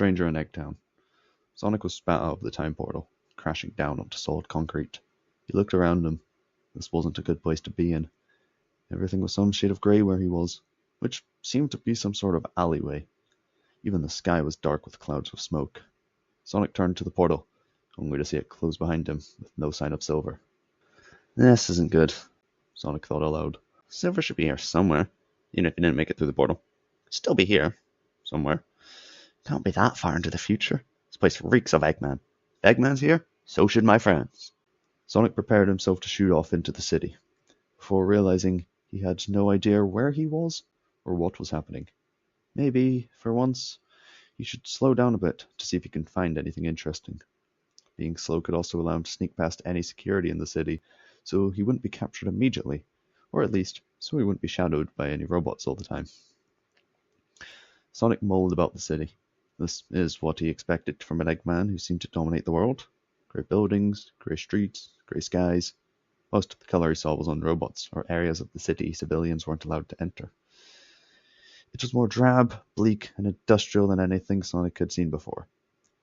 stranger in Eggtown. Sonic was spat out of the time portal, crashing down onto solid concrete. He looked around him. This wasn't a good place to be in. Everything was some shade of grey where he was, which seemed to be some sort of alleyway. Even the sky was dark with clouds of smoke. Sonic turned to the portal, only to see it close behind him, with no sign of Silver. This isn't good, Sonic thought aloud. Silver should be here somewhere, even if he didn't make it through the portal. He'd still be here, somewhere. Can't be that far into the future. This place reeks of Eggman. If Eggman's here, so should my friends. Sonic prepared himself to shoot off into the city, before realizing he had no idea where he was or what was happening. Maybe, for once, he should slow down a bit to see if he can find anything interesting. Being slow could also allow him to sneak past any security in the city, so he wouldn't be captured immediately, or at least so he wouldn't be shadowed by any robots all the time. Sonic mulled about the city. This is what he expected from an Eggman who seemed to dominate the world. Grey buildings, grey streets, grey skies. Most of the colour he saw was on robots, or areas of the city civilians weren't allowed to enter. It was more drab, bleak, and industrial than anything Sonic had seen before.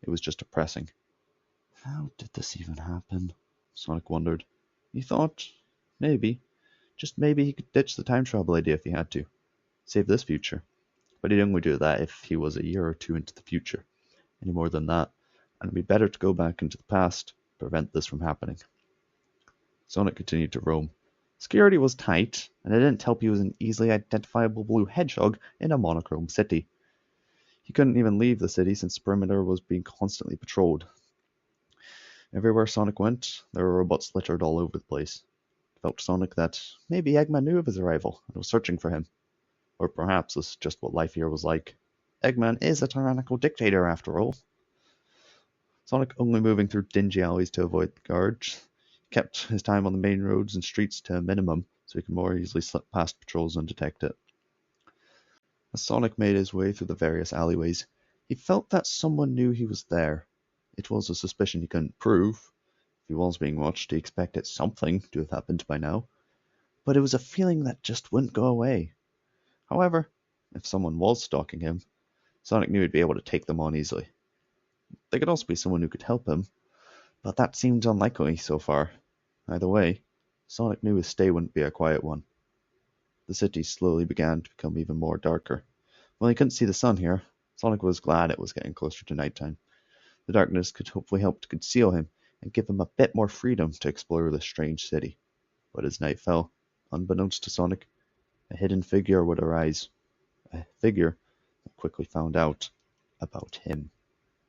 It was just depressing. How did this even happen? Sonic wondered. He thought, maybe, just maybe he could ditch the time travel idea if he had to. Save this future. But he'd only do that if he was a year or two into the future. Any more than that, and it'd be better to go back into the past to prevent this from happening. Sonic continued to roam. Security was tight, and it didn't help he was an easily identifiable blue hedgehog in a monochrome city. He couldn't even leave the city since the perimeter was being constantly patrolled. Everywhere Sonic went, there were robots littered all over the place. It felt to Sonic that maybe Eggman knew of his arrival and was searching for him. Or perhaps this is just what life here was like. Eggman is a tyrannical dictator after all. Sonic only moving through dingy alleys to avoid the guards. He kept his time on the main roads and streets to a minimum so he could more easily slip past patrols undetected. As Sonic made his way through the various alleyways, he felt that someone knew he was there. It was a suspicion he couldn't prove. If he was being watched, he expected something to have happened by now. But it was a feeling that just wouldn't go away. However, if someone was stalking him, Sonic knew he'd be able to take them on easily. There could also be someone who could help him, but that seemed unlikely so far. Either way, Sonic knew his stay wouldn't be a quiet one. The city slowly began to become even more darker. While he couldn't see the sun here, Sonic was glad it was getting closer to nighttime. The darkness could hopefully help to conceal him and give him a bit more freedom to explore this strange city. But as night fell, unbeknownst to Sonic, a hidden figure would arise. A figure that quickly found out about him.